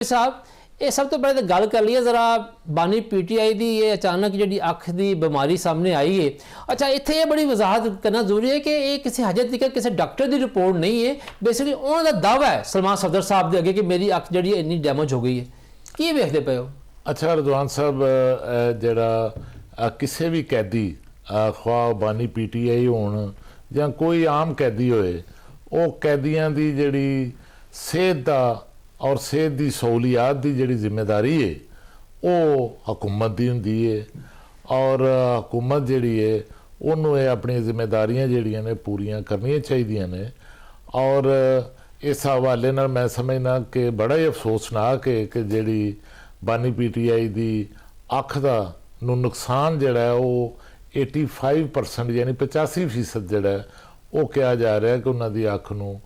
साहब ये सब तो पहले तो गल कर लीए जरा बानी पीटीआई की ये अचानक जी अख की बीमारी सामने आई है। अच्छा इतने ये बड़ी वजाहत करना जरूरी है कि ये किसी हजे तक किसी डॉक्टर की रिपोर्ट नहीं है, बेसिकली उन्होंने दावा है सलमान सफदर साहब के अगे कि मेरी अख जी इन्नी डैमेज हो गई है। की वेखते पे हो? अच्छा रिजवान साहब जरा किसी भी कैदी ख्वाह बानी पीटीआई होण या कोई आम कैदी होए वो कैदियों की जी सेहत का और सेहत की सहूलियात की जी जिम्मेदारी है वो हुकूमत की होंदी है और हुकूमत जी है उन्होंने अपनी जिम्मेदारियां जड़ियां ने पूरियां करनियां चाहिए ने। और इस हवाले नाल मैं समझना कि बड़ा ही अफसोसनाक है कि जी बानी पीटीआई की अख का नुकसान जोड़ा है वो 85% यानी 85% जोड़ा है वो कहा जा रहा है कि उन्होंने अख न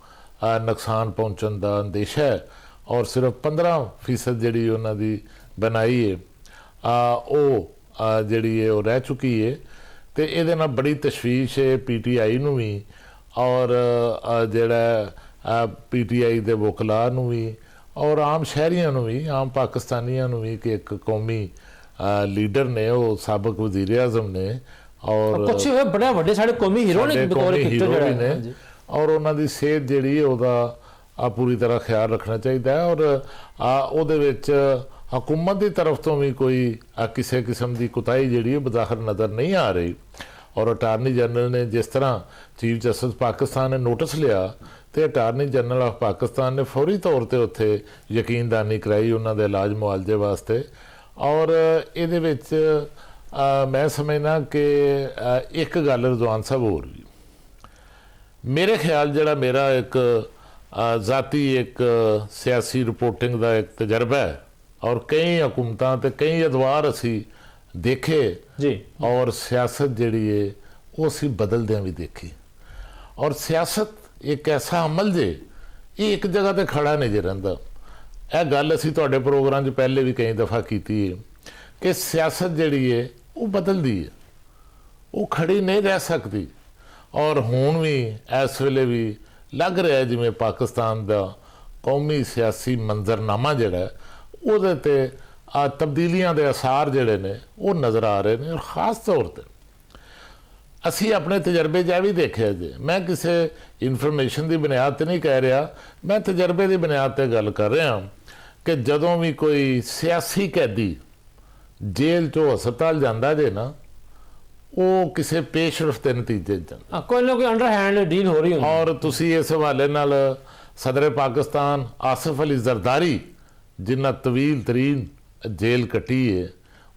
नुकसान पहुँचने का अंदेशा है और सिर्फ 15% जी उन्होंने बनाई है वो जी है वो रह चुकी है। तो ये बड़ी तशवीश है पीटीआई नूं भी और जोड़ा पीटीआई के वकला भी और आम शहरियों भी आम पाकिस्तानियों भी कि एक कौमी लीडर ने वो साबक वजीर आजम ने और कुछ बड़े बड़े साढ़े कौमी हीरो ने और उन्होंने सेहत जी पूरी तरह ख्याल रखना चाहिए और हुकूमत की तरफ तो भी कोई किसी किस्म की कुताही जी बज़ाहिर नज़र नहीं आ रही। और अटारनी जनरल ने जिस तरह चीफ जस्टिस पाकिस्तान ने नोटिस लिया तो अटारनी जनरल ऑफ पाकिस्तान ने फौरी तौर पर उत्थे यकीनदानी कराई उन्होंने इलाज मुआलजे वास्ते। और ये मैं समझना कि एक गल रिजवान साहब होर भी मेरे ख्याल जड़ा मेरा एक ज़ाती एक सियासी रिपोर्टिंग का एक तजर्बा है और कई हुकूमतां ते कई अदवार असी देखे जी और सियासत जी है वो असी बदलद्या भी देखी। और सियासत एक ऐसा अमल जे ये एक जगह पर खड़ा नहीं जे रहिंदा। यह गल असी तुहाडे प्रोग्राम च पहले भी कई दफ़ा की है कि सियासत जी है वो बदलती है, वो खड़ी नहीं रह सकती। और हुण भी इस वेले भी लग रहा है जिमें पाकिस्तान का कौमी सियासी मंजरनामा जोड़ा वो तब्दीलियां के आसार जोड़े ने वो नज़र आ रहे हैं। और ख़ास तौर पर असी अपने तजर्बे च भी देखा जी, मैं किसी इनफॉर्मेशन की बुनियाद पर नहीं कह रहा, मैं तजर्बे की बुनियाद पर गल कर रहा कि जदों भी कोई सियासी कैदी जेल चो हस्पताल जाता जे ना वो किसी पेशरफ के नतीजे कोई ना कोई अंडर हैंड डील हो रही है। और तुसी इस हवाले नाल सदर पाकिस्तान आसिफ अली जरदारी जिन्ना तवील तरीन जेल कटी है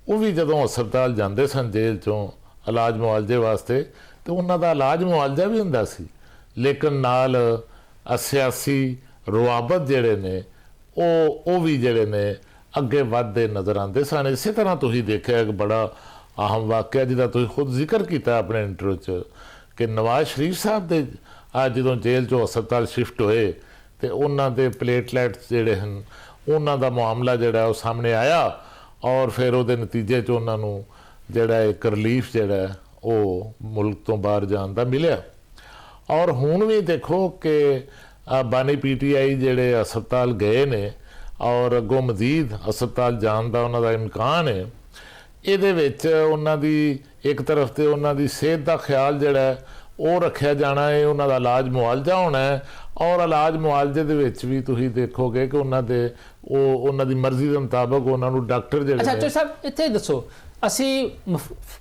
वो भी जदों हस्पताल जाते सन जेल चों इलाज मुआलजे वास्ते तो उन्हों का इलाज मुआलजा भी हुंदा सी, लेकिन नाल सियासी रुआबत जेड़े ने वो भी जेड़े ने अगे वधदे नज़र आते सन। इस तरह तुसीं देखिया एक बड़ा अहम वाक़या जिहदा तुसीं खुद जिक्र किया अपने इंटरव्यू च कि नवाज शरीफ साहब के जो जेल चो हस्पताल शिफ्ट होए तो उन्होंने प्लेटलैट्स जोड़े हैं उन्हों का मामला जोड़ा वो सामने आया और फिर वो नतीजे च उन्होंने जोड़ा एक रिलीफ जोड़ा वो मुल्क तो बाहर जाने का मिले। और हुण भी देखो कि बानी पीटीआई जोड़े हस्पताल गए ने और अगों मजीद हस्पताल जाने का उन्होंने इम्कान है। ये उन्होंने एक तरफ तो उन्होंने सेहत का ख्याल जोड़ा वो रखा जाना है, उन्होंने इलाज मुआलजा होना है और इलाज मुआलजे भी तुसीं देखोगे कि उन्होंने मर्जी के मुताबिक उन्होंने डॉक्टर जो। अच्छा साहब इतने दसो असी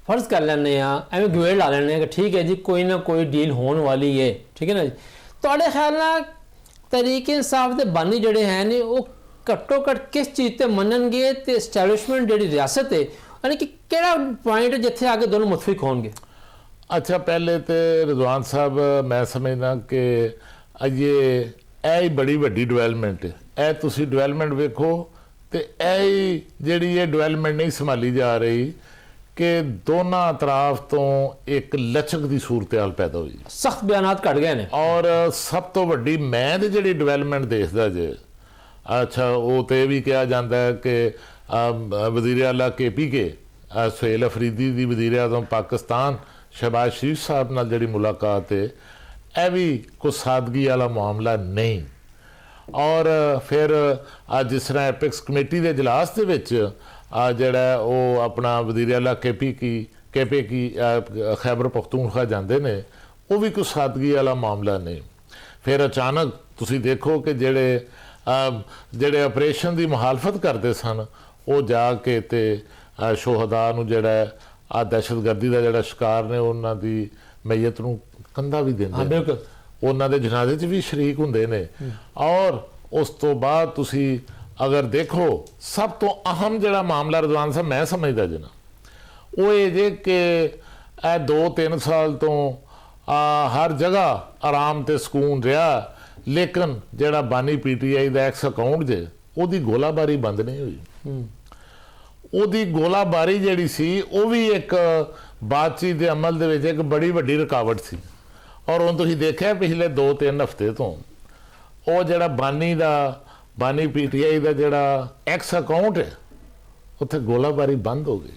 फर्ज कर लैंने एवं गवेड़ ला लैंने कि ठीक है जी कोई ना कोई डील होने वाली है, ठीक है ना जी। तुहाडे ख्याल नाल तहरीक इंसाफ के बानी जोड़े हैं ने वो घट्टो घट किस चीज़ पर मनणगे तो एस्टैबलिशमेंट जी रियासत है यानी कि केड़ा पॉइंट जिथे आके दोनों मुतफिक होंगे? अच्छा पहले तो रिजवान साहब मैं समझना कि ये बड़ी वड्डी डिवेलपमेंट है। यह तुसीं डिवेलपमेंट वेखो तो यह जी डिवेलपमेंट नहीं संभाली जा रही कि दोनों अतराफ तो एक लचक की सूरत हाल पैदा हुई, सख्त बयानात घट गए हैं। और सब तो वड्डी मैं तो जी डिवेलपमेंट देखदा जे अच्छा वो तो यह भी कहा जाता है कि वज़ीर आला KPK सुहेल अफरीदी की वज़ीर आज़म पाकिस्तान शहबाज शरीफ साहब नाल जिहड़ी मुलाकात है यह भी कुछ सादगी वाला मामला नहीं। ਔਰ ਫਿਰ ਜਿਸ ਤਰ੍ਹਾਂ ਐਪਿਕਸ ਕਮੇਟੀ ਦੇ ਇਜਲਾਸ ਦੇ ਵਿੱਚ ਜਿਹੜਾ ਉਹ ਆਪਣਾ ਵਜ਼ੀਰ ਆਲਾ KP ਕੀ ਖੈਬਰ ਪਖਤੂਨਖਵਾ ਜਾਂਦੇ ਨੇ, ਉਹ ਵੀ ਕੋਈ ਸਾਦਗੀ ਵਾਲਾ ਮਾਮਲਾ ਨਹੀਂ। ਫਿਰ ਅਚਾਨਕ ਤੁਸੀਂ ਦੇਖੋ ਕਿ ਜਿਹੜੇ ਆਪਰੇਸ਼ਨ ਦੀ ਮੁਖਾਲਫਤ ਕਰਦੇ ਸਨ ਉਹ ਜਾ ਕੇ ਤੇ ਸ਼ੋਹਦਾ ਨੂੰ ਜਿਹੜਾ ਦਹਿਸ਼ਤਗਰਦੀ ਦਾ ਜਿਹੜਾ ਸ਼ਿਕਾਰ ਨੇ ਉਹਨਾਂ ਦੀ ਮਈਅਤ ਨੂੰ ਕੰਧਾ ਵੀ ਦਿੰਦੇ, ਬਿਲਕੁਲ ਉਹਨਾਂ ਦੇ ਜਨਾਜ਼ੇ 'ਚ ਵੀ ਸ਼ਰੀਕ ਹੁੰਦੇ ਨੇ। ਔਰ ਉਸ ਤੋਂ ਬਾਅਦ ਤੁਸੀਂ ਅਗਰ ਦੇਖੋ ਸਭ ਤੋਂ ਅਹਿਮ ਜਿਹੜਾ ਮਾਮਲਾ ਰਿਜ਼ਵਾਨ ਸਾਹਿਬ ਮੈਂ ਸਮਝਦਾ ਜਨਾ ਉਹ ਇਹ ਜੇ ਕਿ ਇਹ 2-3 ਸਾਲ ਤੋਂ ਹਰ ਜਗ੍ਹਾ ਆਰਾਮ ਤੇ ਸਕੂਨ ਰਿਹਾ, ਲੇਕਿਨ ਜਿਹੜਾ ਬਾਨੀ PTI ਦਾ ਐਕਸ ਅਕਾਊਂਟ ਜੇ ਉਹਦੀ ਗੋਲਾਬਾਰੀ ਬੰਦ ਨਹੀਂ ਹੋਈ। ਉਹਦੀ ਗੋਲਾਬਾਰੀ ਜਿਹੜੀ ਸੀ ਉਹ ਵੀ ਇੱਕ ਬਾਤਚੀਤ ਦੇ ਅਮਲ ਦੇ ਵਿੱਚ ਇੱਕ ਬੜੀ ਵੱਡੀ ਰੁਕਾਵਟ ਸੀ। ਔਰ ਹੁਣ ਤੁਸੀਂ ਦੇਖਿਆ ਪਿਛਲੇ 2-3 ਹਫ਼ਤੇ ਤੋਂ ਉਹ ਜਿਹੜਾ ਬਾਨੀ PTI ਦਾ ਜਿਹੜਾ ਐਕਸ ਅਕਾਊਂਟ ਹੈ ਉੱਥੇ ਗੋਲਾਬਾਰੀ ਬੰਦ ਹੋ ਗਈ।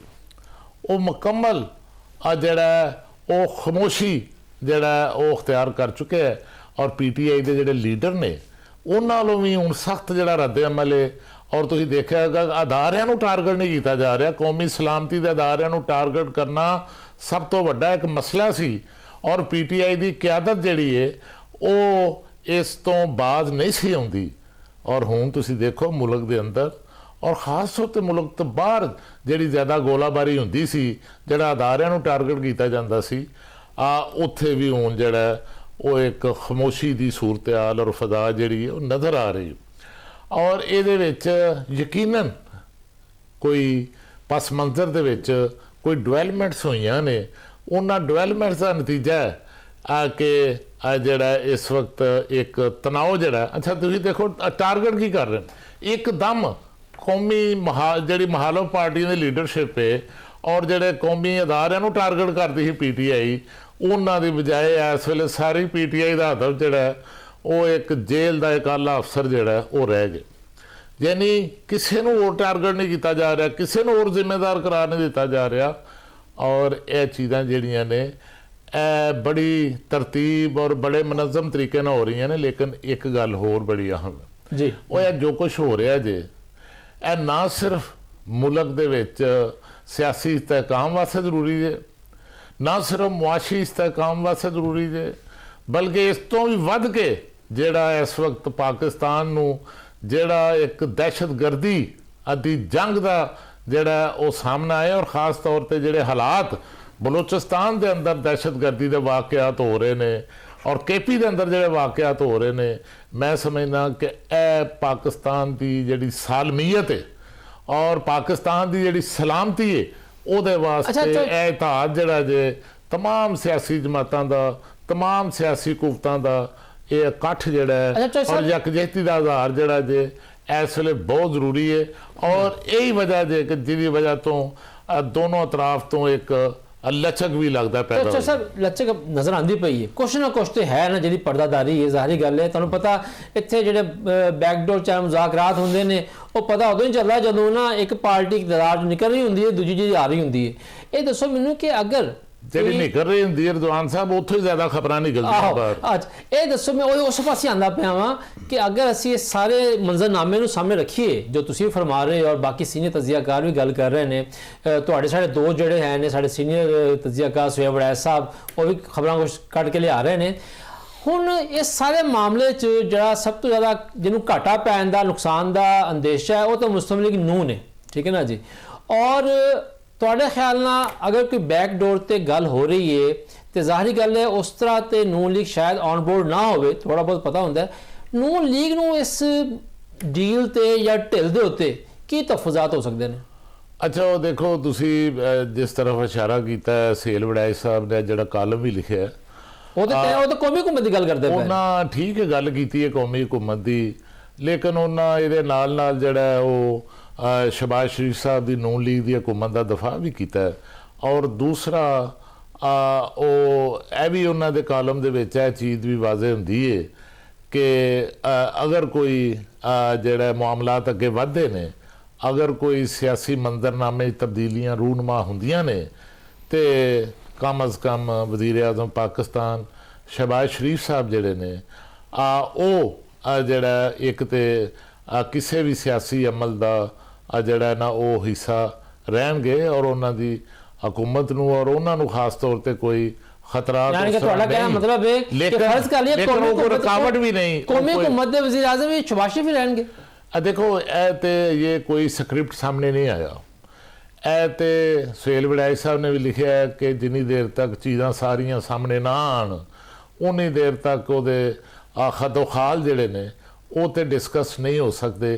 ਉਹ ਮੁਕੰਮਲ ਜਿਹੜਾ ਉਹ ਖਾਮੋਸ਼ੀ ਜਿਹੜਾ ਉਹ ਅਖਤਿਆਰ ਕਰ ਚੁੱਕਿਆ ਹੈ। ਔਰ PTI ਦੇ ਜਿਹੜੇ ਲੀਡਰ ਨੇ ਉਹਨਾਂ ਵੱਲੋਂ ਵੀ ਹੁਣ ਸਖਤ ਜਿਹੜਾ ਰੱਦ ਅਮਲ ਹੈ। ਔਰ ਤੁਸੀਂ ਦੇਖਿਆ ਹੋਵੇਗਾ ਅਦਾਰਿਆਂ ਨੂੰ ਟਾਰਗੇਟ ਨਹੀਂ ਕੀਤਾ ਜਾ ਰਿਹਾ, ਕੌਮੀ ਸਲਾਮਤੀ ਦੇ ਅਦਾਰਿਆਂ ਨੂੰ ਟਾਰਗੇਟ ਕਰਨਾ ਸਭ ਤੋਂ ਵੱਡਾ ਇੱਕ ਮਸਲਾ ਸੀ। ਔਰ PTI ਦੀ ਕਿਆਦਤ ਜਿਹੜੀ ਹੈ ਉਹ ਇਸ ਤੋਂ ਬਾਜ਼ ਨਹੀਂ ਸੀ ਆਉਂਦੀ। ਔਰ ਹੁਣ ਤੁਸੀਂ ਦੇਖੋ ਮੁਲਕ ਦੇ ਅੰਦਰ ਔਰ ਖਾਸ ਤੌਰ ਤੇ ਮੁਲਕ ਤੋਂ ਬਾਹਰ ਜਿਹੜੀ ਜ਼ਿਆਦਾ ਗੋਲਾਬਾਰੀ ਹੁੰਦੀ ਸੀ, ਜਿਹੜਾ ਅਦਾਰਿਆਂ ਨੂੰ ਟਾਰਗੇਟ ਕੀਤਾ ਜਾਂਦਾ ਸੀ, ਉੱਥੇ ਵੀ ਹੁਣ ਜਿਹੜਾ ਉਹ ਇੱਕ ਖਾਮੋਸ਼ੀ ਦੀ ਸੂਰਤ-ਹਾਲ ਔਰ ਫਜ਼ਾ ਜਿਹੜੀ ਹੈ ਉਹ ਨਜ਼ਰ ਆ ਰਹੀ। ਔਰ ਇਹਦੇ ਵਿੱਚ ਯਕੀਨਨ ਕੋਈ ਪਸ ਮੰਜ਼ਰ ਦੇ ਵਿੱਚ ਕੋਈ ਡਿਵੈਲਪਮੈਂਟਸ ਹੋਈਆਂ ਨੇ। ਉਹਨਾਂ ਡਿਵੈਲਪਮੈਂਟਸ ਦਾ ਨਤੀਜਾ ਹੈ ਕਿ ਜਿਹੜਾ ਇਸ ਵਕਤ ਇੱਕ ਤਣਾਅ ਜਿਹੜਾ ਅੱਛਾ ਤੁਸੀਂ ਦੇਖੋ ਟਾਰਗੇਟ ਕੀ ਕਰ ਰਹੇ ਨੇ ਇੱਕਦਮ ਕੌਮੀ ਜਿਹੜੀ ਮੁਖਾਲਫ ਪਾਰਟੀਆਂ ਦੀ ਲੀਡਰਸ਼ਿਪ ਹੈ ਔਰ ਜਿਹੜੇ ਕੌਮੀ ਅਦਾਰਿਆਂ ਨੂੰ ਟਾਰਗੇਟ ਕਰਦੀ ਸੀ PTI, ਉਹਨਾਂ ਦੀ ਬਜਾਏ ਇਸ ਵੇਲੇ ਸਾਰੀ PTI ਦਾ ਹਦਫ ਜਿਹੜਾ ਉਹ ਇੱਕ ਜੇਲ੍ਹ ਦਾ ਇੱਕ ਆਲਾ ਅਫਸਰ ਜਿਹੜਾ ਉਹ ਰਹਿ ਗਿਆ। ਯਾਨੀ ਕਿਸੇ ਨੂੰ ਹੋਰ ਟਾਰਗੇਟ ਨਹੀਂ ਕੀਤਾ ਜਾ ਰਿਹਾ, ਕਿਸੇ ਨੂੰ ਹੋਰ ਜ਼ਿੰਮੇਦਾਰ ਕਰਾਰ ਨਹੀਂ ਦਿੱਤਾ ਜਾ ਰਿਹਾ। ਔਰ ਇਹ ਚੀਜ਼ਾਂ ਜਿਹੜੀਆਂ ਨੇ ਇਹ ਬੜੀ ਤਰਤੀਬ ਔਰ ਬੜੇ ਮੁਨੱਜ਼ਮ ਤਰੀਕੇ ਨਾਲ ਹੋ ਰਹੀਆਂ ਨੇ। ਲੇਕਿਨ ਇੱਕ ਗੱਲ ਹੋਰ ਬੜੀ ਅਹਿਮ ਹੈ ਜੀ, ਉਹ ਇਹ ਜੋ ਕੁਝ ਹੋ ਰਿਹਾ ਜੇ ਇਹ ਨਾ ਸਿਰਫ ਮੁਲਕ ਦੇ ਵਿੱਚ ਸਿਆਸੀ ਇਸਤਹਿਕਾਮ ਵਾਸਤੇ ਜ਼ਰੂਰੀ ਹੈ, ਨਾ ਸਿਰਫ ਮੁਆਸ਼ੀ ਇਸਤਹਿਕਾਮ ਵਾਸਤੇ ਜ਼ਰੂਰੀ ਹੈ, ਬਲਕਿ ਇਸ ਤੋਂ ਵੀ ਵੱਧ ਕੇ ਜਿਹੜਾ ਇਸ ਵਕਤ ਪਾਕਿਸਤਾਨ ਨੂੰ ਜਿਹੜਾ ਇੱਕ ਦਹਿਸ਼ਤਗਰਦੀ ਦੀ ਜੰਗ ਦਾ ਜਿਹੜਾ ਉਹ ਸਾਹਮਣਾ ਆਇਆ ਔਰ ਖਾਸ ਤੌਰ ਤੇ ਜਿਹੜੇ ਹਾਲਾਤ ਬਲੋਚਿਸਤਾਨ ਦੇ ਅੰਦਰ ਦਹਿਸ਼ਤਗਰਦੀ ਦੇ ਵਾਕਿਆਤ ਹੋ ਰਹੇ ਨੇ ਔਰ KP ਦੇ ਅੰਦਰ ਜਿਹੜੇ ਵਾਕਿਆਤ ਹੋ ਰਹੇ ਨੇ, ਮੈਂ ਸਮਝਦਾ ਕਿ ਇਹ ਪਾਕਿਸਤਾਨ ਦੀ ਜਿਹੜੀ ਸਾਲਮੀਅਤ ਹੈ ਔਰ ਪਾਕਿਸਤਾਨ ਦੀ ਜਿਹੜੀ ਸਲਾਮਤੀ ਹੈ ਉਹਦੇ ਵਾਸਤੇ ਇਹ ਇਤਿਹਾਦ ਜਿਹੜਾ ਜੇ तमाम ਸਿਆਸੀ ਜਮਾਤਾਂ ਦਾ, तमाम ਸਿਆਸੀ ਕੁਵਤਾਂ ਦਾ ਇਹ ਇਕੱਠ ਜਿਹੜਾ ਹੈ ਔਰ ਯਕਜਹਿਤੀ ਦਾ ਆਧਾਰ ਜਿਹੜਾ ਜੇ ਇਸ ਵੇਲੇ ਬਹੁਤ ਜ਼ਰੂਰੀ ਹੈ। ਔਰ ਇਹੀ ਵਜ੍ਹਾ ਜੇ ਕਿ ਜਿਹਦੀ ਵਜ੍ਹਾ ਤੋਂ ਦੋਨੋਂ ਅਤਰਾਫ ਤੋਂ ਇੱਕ ਲਚਕ ਵੀ ਲੱਗਦਾ ਪੈਦਾ ਅੱਛਾ ਸਰ, ਲਚਕ ਨਜ਼ਰ ਆਉਂਦੀ ਪਈ ਹੈ, ਕੁਛ ਨਾ ਕੁਛ ਤੇ ਹੈ ਨਾ ਜਿਹੜੀ ਪਰਦਾਦਾਰੀ ਹੈ, ਜ਼ਾਹਰੀ ਗੱਲ ਹੈ। ਤੁਹਾਨੂੰ ਪਤਾ ਇੱਥੇ ਜਿਹੜੇ ਬੈਕਡੋਰ ਚਾਹੇ ਮੁਜ਼ਾਕਰਾਤ ਹੁੰਦੇ ਨੇ ਉਹ ਪਤਾ ਉਦੋਂ ਹੀ ਚੱਲਦਾ ਜਦੋਂ ਨਾ ਇੱਕ ਪਾਰਟੀ ਇਕਤਦਾਰ ਚ ਨਿਕਲ ਰਹੀ ਹੁੰਦੀ ਹੈ, ਦੂਜੀ ਜਿਹੜੀ ਆ ਰਹੀ ਹੁੰਦੀ ਹੈ। ਇਹ ਦੱਸੋ ਮੈਨੂੰ ਕਿ ਅਗਰ ਜਿਹੜੀ ਨਿਕਲ ਰਹੀ ਹੁੰਦੀ ਹੈ ਰਿਜ਼ਵਾਨ ਸਾਹਿਬ ਉੱਥੋਂ ਹੀ ਜ਼ਿਆਦਾ ਖਬਰਾਂ ਨਿਕਲਦੀਆਂ ਬਾਹਰ। ਇਹ ਦੱਸੋ ਮੈਂ ਉਸ ਪਾਸੇ ਆਉਂਦਾ ਪਿਆ ਵਾਂ ਕਿ ਅਗਰ ਅਸੀਂ ਇਹ ਸਾਰੇ ਮੰਜ਼ਰਨਾਮੇ ਨੂੰ ਸਾਹਮਣੇ ਰੱਖੀਏ ਜੋ ਤੁਸੀਂ ਫਰਮਾ ਰਹੇ ਹੋ ਔਰ ਬਾਕੀ ਸੀਨੀਅਰ ਤਜਜ਼ੀਆਕਾਰ ਵੀ ਗੱਲ ਕਰ ਰਹੇ ਨੇ, ਤੁਹਾਡੇ ਸਾਡੇ ਦੋ ਜਿਹੜੇ ਹੈ ਨੇ ਸਾਡੇ ਸੀਨੀਅਰ ਤਜਜ਼ੀਆਕਾਰ ਸੁਹੇਬ ਵੜੈਚ ਸਾਹਿਬ ਉਹ ਵੀ ਖਬਰਾਂ ਕੁਝ ਕੱਢ ਕੇ ਲਿਆ ਰਹੇ ਨੇ। ਹੁਣ ਇਸ ਸਾਰੇ ਮਾਮਲੇ 'ਚ ਜਿਹੜਾ ਸਭ ਤੋਂ ਜ਼ਿਆਦਾ ਜਿਹਨੂੰ ਘਾਟਾ ਪੈਣ ਦਾ ਨੁਕਸਾਨ ਦਾ ਅੰਦੇਸ਼ਾ ਹੈ ਉਹ ਤਾਂ ਮੁਸਲਿਮ ਲੀਗ ਨੂਨ ਨੇ, ਠੀਕ ਹੈ ਨਾ ਜੀ। ਔਰ ਤੁਹਾਡੇ ਖਿਆਲ ਨਾਲ ਅਗਰ ਕੋਈ ਬੈਕਡੋਰ ਤੇ ਗੱਲ ਹੋ ਰਹੀ ਹੈ ਤੇ ਜ਼ਾਹਰੀ ਗੱਲ ਹੈ ਉਸ ਤਰ੍ਹਾਂ ਤੇ ਨੂਨ ਲੀਗ ਸ਼ਾਇਦ ਔਨ ਬੋਰਡ ਨਾ ਹੋਵੇ, ਥੋੜਾ ਬਹੁਤ ਪਤਾ ਹੁੰਦਾ ਹੈ। ਨੂਨ ਲੀਗ ਨੂੰ ਇਸ ਡੀਲ ਤੇ ਜਾਂ ਢਿੱਲ ਦੇ ਉੱਤੇ ਕੀ ਤਫਜ਼ਾਤ ਹੋ ਸਕਦੇ ਨੇ? ਅੱਛਾ ਉਹ ਦੇਖੋ ਤੁਸੀਂ ਜਿਸ ਤਰਫ ਇਸ਼ਾਰਾ ਕੀਤਾ ਹੈ ਸੇਲ ਵੜੈਚ ਸਾਹਿਬ ਨੇ ਜਿਹੜਾ ਕਾਲਮ ਵੀ ਲਿਖਿਆ ਉਹ ਤਾਂ ਕੌਮੀ ਹੁਕੂਮਤ ਦੀ ਗੱਲ ਕਰਦੇ ਪਏ ਉਹਨਾਂ ਠੀਕ ਗੱਲ ਕੀਤੀ ਹੈ ਕੌਮੀ ਹੁਕੂਮਤ ਦੀ, ਲੇਕਿਨ ਉਹਨਾਂ ਇਹਦੇ ਨਾਲ ਨਾਲ ਜਿਹੜਾ ਉਹ ਸ਼ਹਬਾਜ਼ ਸ਼ਰੀਫ ਸਾਹਿਬ ਦੀ ਨੂਨ ਲੀਗ ਦੀ ਹਕੂਮਤ ਦਾ ਦਫਾ ਵੀ ਕੀਤਾ ਹੈ। ਔਰ ਦੂਸਰਾ ਉਹ ਇਹ ਵੀ ਉਹਨਾਂ ਦੇ ਕਾਲਮ ਦੇ ਵਿੱਚ ਇਹ ਚੀਜ਼ ਵੀ ਵਾਜ਼ਿਹ ਹੁੰਦੀ ਹੈ ਕਿ ਅਗਰ ਕੋਈ ਜਿਹੜਾ ਮਾਮਲਾਤ ਅੱਗੇ ਵਧਦੇ ਨੇ, ਅਗਰ ਕੋਈ ਸਿਆਸੀ ਮੰਜ਼ਰਨਾਮੇ ਤਬਦੀਲੀਆਂ ਰੂਨਮਾ ਹੁੰਦੀਆਂ ਨੇ ਤੇ ਕਮ ਅਜ਼ ਕਮ ਵਜ਼ੀਰ ਆਜ਼ਮ ਪਾਕਿਸਤਾਨ ਸ਼ਹਬਾਜ਼ ਸ਼ਰੀਫ ਸਾਹਿਬ ਜਿਹੜੇ ਨੇ ਉਹ ਜਿਹੜਾ ਇੱਕ ਤੇ ਕਿਸੇ ਵੀ ਸਿਆਸੀ ਅਮਲ ਦਾ ਜਿਹੜਾ ਨਾ ਉਹ ਹਿੱਸਾ ਰਹਿਣਗੇ ਔਰ ਉਹਨਾਂ ਦੀ ਹਕੂਮਤ ਨੂੰ ਔਰ ਉਹਨਾਂ ਨੂੰ ਖਾਸ ਤੌਰ ਤੇ ਕੋਈ ਖਤਰਾ ਯਾਨੀ ਕਿ ਤੁਹਾਡਾ ਕਹਿਣਾ ਮਤਲਬ ਹੈ ਕਿ ਫਰਜ਼ ਕਰ ਲਈਏ ਕੋਈ ਰੁਕਾਵਟ ਵੀ ਨਹੀਂ, ਕੌਮੀ ਹੁਕੂਮਤ ਦੇ ਵਜ਼ੀਰ ਆਜ਼ਮ ਵੀ ਸ਼ਬਾਸ਼ੀ ਵੀ ਰਹਿਣਗੇ। ਦੇਖੋ ਇਹ ਤੇ ਇਹ ਕੋਈ ਸਕ੍ਰਿਪਟ ਸਾਹਮਣੇ ਨਹੀਂ ਆਇਆ, ਇਹ ਤੇ ਸੁਹੇਲ ਵਡਾਈ ਸਾਹਿਬ ਨੇ ਵੀ ਲਿਖਿਆ ਹੈ ਕਿ ਜਿੰਨੀ ਦੇਰ ਤੱਕ ਚੀਜ਼ਾਂ ਸਾਰੀਆਂ ਸਾਹਮਣੇ ਨਾ ਆਉਣ ਉਨੀ ਦੇਰ ਤੱਕ ਉਹਦੇ ਖਤੋ ਖਾਲ ਜਿਹੜੇ ਨੇ ਉਹ ਤੇ ਡਿਸਕਸ ਨਹੀਂ ਹੋ ਸਕਦੇ।